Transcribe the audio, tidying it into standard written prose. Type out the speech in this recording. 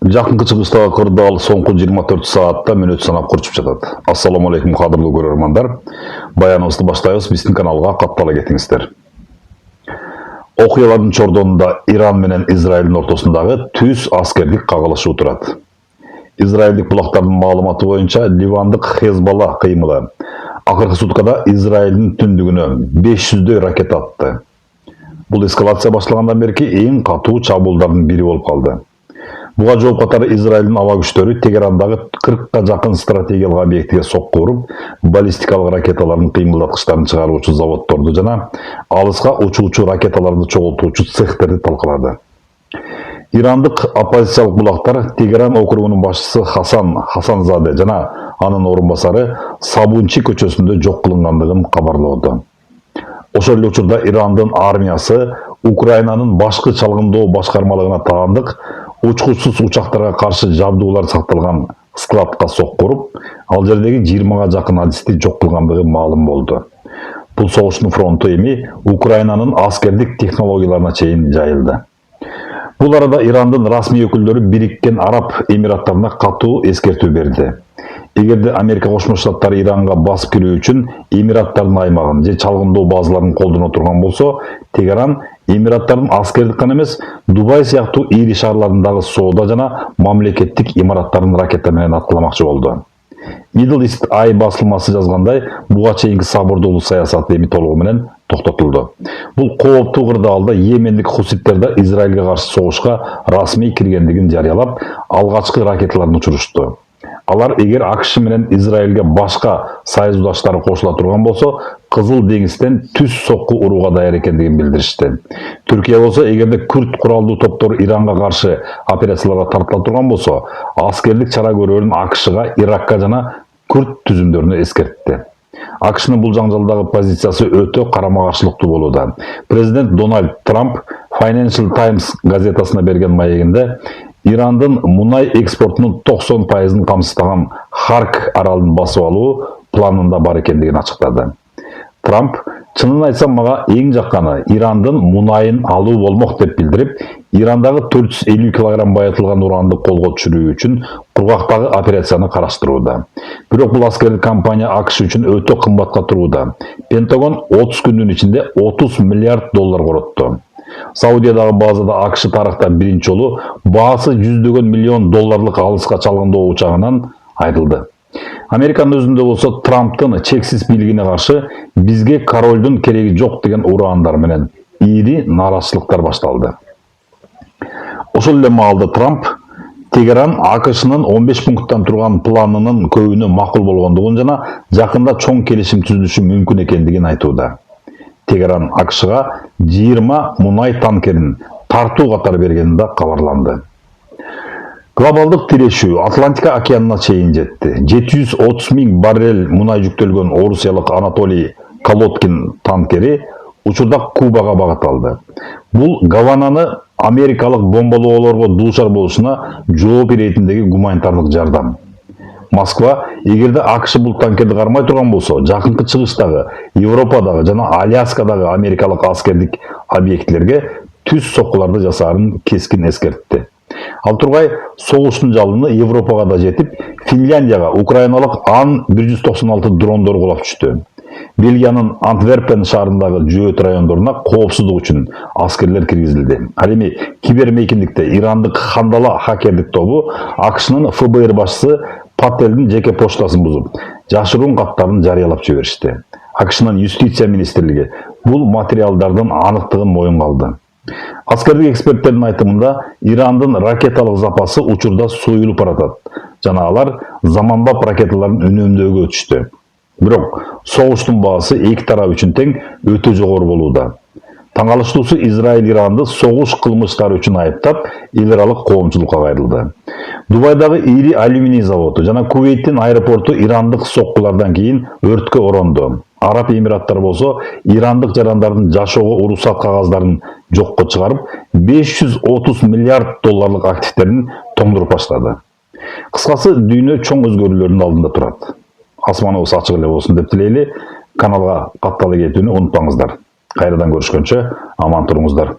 Жакынкы чыгыштагы кырдаал соңку 24 саатта мүнөт санап курчуп жатат. Ассаламу алейкум кадырлуу көрөрмандар. Баяныбызды баштайбыз, биздин каналга каттала кетиңиздер. Окуялардын чордонунда Иран менен Израилдин ортосундагы түз аскердик кагылышуу турат. Израилдик булактардын маалыматы боюнча Ливандык Хезбалла кыймылы акыркы суткада Израилдин түндүгүнө 500дөй ракета атты. Бул эскалация башталгандан берки эң катуу чабуулдардын бири болуп калды. Буга жооп катары Израилдин аба күчтөрү Тегерандагы 40ка жакын стратегиялык объектиге сокку уруп, баллистикалык ракеталардын кыймылдаткычтарын чыгаруучу заводдорду жана алыска учуучу ракеталарды чогултуучу цехтерди талкалады. Ирандык оппозициялык булактар Тегеран округунун башчысы Хасанзаде жана анын орун басары Сабунчи көчөсүндө жок кылынгандыгын кабарлоодо. Ошол эле учурда Ирандын армиясы Украинанын башкы чалгындоо башкармалыгына таандык учкучсуз учактарга каршы жабдуулар сакталган складка сокку уруп, ал жердеги 20га жакын адисти жок кылгандыгы маалым болду. Бул согуштун фронту эми Украинанын аскердик технологияларына чейин жайылды. Бул арада Ирандын расмий өкүлдөрү Бириккен Араб Эмираттарына катуу эскертүү берди. Эгерде Америка Кошмо Штаттары Иранга басып кирүү үчүн Эмираттардын аймагын же чалгындоо базаларын колдоно турган болсо, Тегеран Эмираттардын аскердик гана эмес, Дубай сыяктуу ири шаарларындагы соода жана мамлекеттик имараттарын ракета менен аткыламакчы болду. Middle East Eye басылмасы жазгандай, буга чейинки сабырдуулук саясаты эми толугу менен токтотулду. Бул кооптуу кырдаалда Йемендик хуситтер да Израилге каршы согушка расмий киргендигин жарыялап, алгачкы ракеталарын учурушту. Алар эгер АКШ менен Израилге башка союздаштары кошула турган болсо, Кызыл деңизден түз сокку урууга даяр экендигин билдиришти. Түркия болсо, эгерде күрд куралдуу топтору Иранга каршы операцияларга тартыла турган болсо, аскерлик чара көрөрүн АКШга, Иракка жана күрд түзүмдөрүнө эскертти. АКШнын бул жаңжалдагы позициясы өтө карама-каршылыктуу болууда. Президент Дональд Трамп Financial Times газетасына берген маегинде Ирандын мунай экспортунун 90%ын камсыздаган Харк аралын басып алуу планында бар экендигин ачыктады. Трамп, чынын айтсам, мага эң жакканы Ирандын мунайын алуу болмок деп билдирип, Ирандагы 450 кг байытылган уранды колго түшүрүү үчүн кургактагы операцияны караштырууда. Бирок бул аскердик компания АКШ үчүн өтө кымбатка турууда. Пентагон 30 күндүн ичинде $30 миллиард коротtu. Саудиядагы базада АКШ тарыхта биринчи жолу баасы $100 миллион алыска чалгындоо учагынан айрылды. Американын өзүндө болсо Трамптын чексиз бийлигине каршы бизге королдун кереги жок деген ураандар менен ири нааразычылыктар башталды. Ошол эле маалда Трамп Тегеран АКШнын 15 пункттан турган планынын көбүнө макул болгондугун жана жакында чоң келишим түзүлүшү мүмкүн экендигин айтууда. Тегеран АКШга 20 мунай танкерин тартуу катары бергени да кабарланды. Глобалдык тирешүү Атлантика океанына чейин жетти. 730 000 баррель мунай жүктөлгөн орусиялык Анатолий Колодкин танкери учурда Кубага багыт алды. Бул Гавананы америкалык бомбалоолорго дуушар болушуна жооп иретиндеги гуманитардык жардам. Москва, эгерде АКШ бул танкерди кармай турган болсо, жакынкы чыгыштагы, Европадагы жана Аляскадагы америкалык аскердик объектилерге түз соккуларды жасаарын кескин эскертти. Ал тургай, согуштун жалыны Европага да жетип, Финляндияга украиналык Ан-196 дрондору кулап түштү. Бельгиянын Антверпен шаарындагы жөөт райондоруна коопсуздук үчүн аскерлер киргизилди. Ал эми кибермейкиндикте ирандык Хандала хакердик тобу АКШнын ФБР башчысы Паттелдин жеке почтасын бузуп, жашыруун каттарын жарыялап жиберишти. АКШнын юстиция министрлиги бул материалдардын аныктыгын моюнга алды. Аскердик эксперттердин айтымында Ирандын ракеталык запасы учурда союлуп баратат жана алар заманбап ракеталарын үнөмдөөгө өтүштү. Бирок согуштун баасы эки тарап үчүн тең өтө жогору болууда. Таң калыштуусу Израиль Иранды согуш кылмыштары үчүн айыптап, эл аралык коомчулукка кайрылды. Дубайдагы ири алюминий заводу жана Кувейттин аэропорту ирандык соккулардан кийин өрткө оронду. Араб Эмираттары болсо ирандык жарандардын жашоого уруксат кагаздарын жокко чыгарып, $530 миллиард активтерин тоңдуруп баштады. Кыскасы, дүйнө чоң өзгөрүүлөрдүн алдында турат. Асманыбыз ачык эле болсун деп тилейли. Каналга каттала кетүүнү унутпаңыздар. Кайрадан көрүшкөнчө аман туруңуздар.